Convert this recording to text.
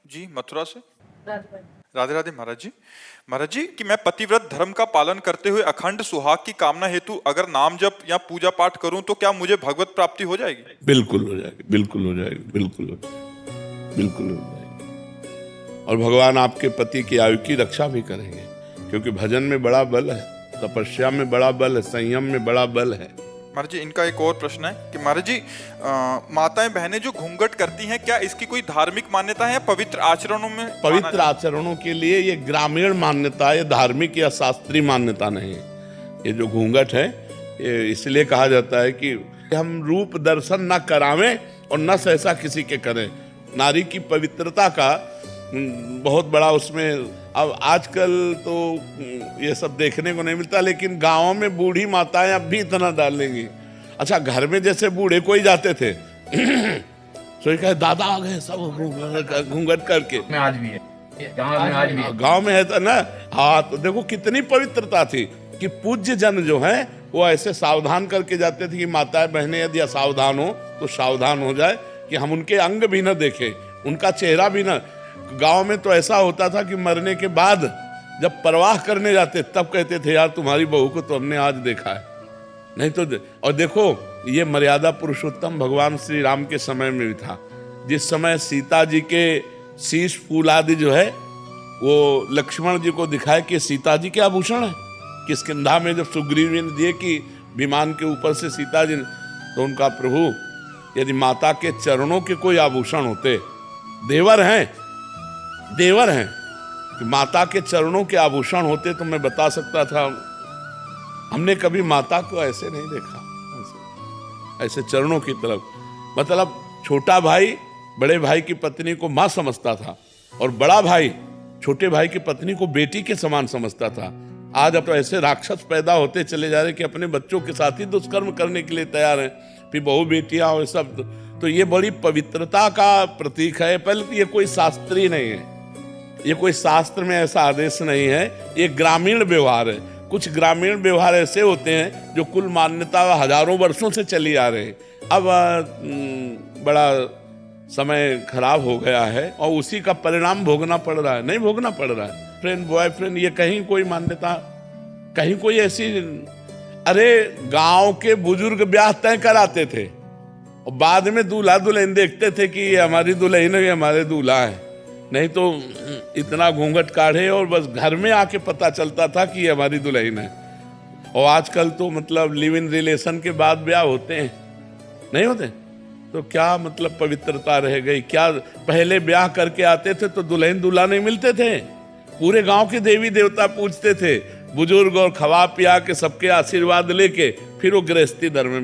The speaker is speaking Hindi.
जी, मथुरा से। राधे राधे राधे महाराज जी। महाराज जी कि मैं पतिव्रत धर्म का पालन करते हुए अखंड सुहाग की कामना हेतु अगर नाम जप या पूजा पाठ करूं तो क्या मुझे भगवत प्राप्ति हो जाएगी? बिल्कुल हो जाएगी, बिल्कुल हो जाएगी, बिल्कुल हो जाएगी, बिल्कुल हो जाएगी। और भगवान आपके पति की आयु की रक्षा भी करेंगे, क्योंकि भजन में बड़ा बल है, तपस्या में बड़ा बल है, संयम में बड़ा बल है। महाराज जी इनका एक और प्रश्न है कि महाराज जी माताएं बहनें जो घूंघट करती हैं क्या इसकी कोई धार्मिक मान्यता है या पवित्र आचरणों में? पवित्र आचरणों के लिए ये ग्रामीण मान्यता है, धार्मिक या शास्त्रीय मान्यता नहीं है। ये जो घूंघट है ये इसलिए कहा जाता है कि हम रूप दर्शन न करावें और न सहसा किसी के करें। नारी की पवित्रता का बहुत बड़ा उसमें, अब आजकल तो ये सब देखने को नहीं मिलता, लेकिन गाँव में बूढ़ी माताएं अब भी इतना डालेंगी। अच्छा, घर में जैसे बूढ़े कोई जाते थे तो कहे दादा आ गए सब घूंघट करके, में आज भी है, गांव में है तो ना। हाँ, तो देखो कितनी पवित्रता थी कि पूज्य जन जो है वो ऐसे सावधान करके जाते थे कि माताएं बहनें यदि असावधान हो तो सावधान हो जाए, कि हम उनके अंग भी न देखें, उनका चेहरा भी न। गांव में तो ऐसा होता था कि मरने के बाद जब परवाह करने जाते तब कहते थे यार तुम्हारी बहू को तो हमने आज देखा है, नहीं तो और देखो ये मर्यादा पुरुषोत्तम भगवान श्री राम के समय में भी था। जिस समय सीता जी के शीश फूल आदि जो है वो लक्ष्मण जी को दिखाए कि सीता जी के आभूषण है, किष्किंधा में जब सुग्रीव ने दिए कि विमान के ऊपर से सीता जी, तो उनका प्रभु यदि माता के चरणों के कोई आभूषण होते, देवर हैं कि माता के चरणों के आभूषण होते तो मैं बता सकता था। हमने कभी माता को ऐसे नहीं देखा, ऐसे चरणों की तरफ। मतलब छोटा भाई बड़े भाई की पत्नी को मां समझता था और बड़ा भाई छोटे भाई की पत्नी को बेटी के समान समझता था। आज अब तो ऐसे राक्षस पैदा होते चले जा रहे कि अपने बच्चों के साथ ही दुष्कर्म करने के लिए तैयार हैं, फिर बहू बेटियां और सब। तो ये बड़ी पवित्रता का प्रतीक है। पहले ये कोई शास्त्रीय नहीं है, ये कोई शास्त्र में ऐसा आदेश नहीं है, ये ग्रामीण व्यवहार है। कुछ ग्रामीण व्यवहार ऐसे होते हैं जो कुल मान्यता हजारों वर्षों से चली आ रहे हैं। अब बड़ा समय खराब हो गया है और उसी का परिणाम भोगना पड़ रहा है। नहीं भोगना पड़ रहा है, फ्रेंड बॉयफ्रेंड, ये कहीं कोई मान्यता, कहीं कोई ऐसी। अरे गांव के बुजुर्ग ब्याह तय कराते थे और बाद में दूल्हा दुल्हन देखते थे कि ये हमारी दुल्हन है, ये हमारे दूल्हा है। नहीं तो इतना घूंघट काढ़े और बस घर में आके पता चलता था कि ये हमारी दुल्हन है। और आजकल तो मतलब लिव इन रिलेशन के बाद ब्याह होते हैं, नहीं होते? तो क्या मतलब पवित्रता रह गई? क्या पहले ब्याह करके आते थे तो दुल्हन दूल्हा नहीं मिलते थे, पूरे गांव के देवी देवता पूजते थे बुजुर्ग, और खवा पिया के सबके आशीर्वाद लेके फिर वो गृहस्थी धर्म में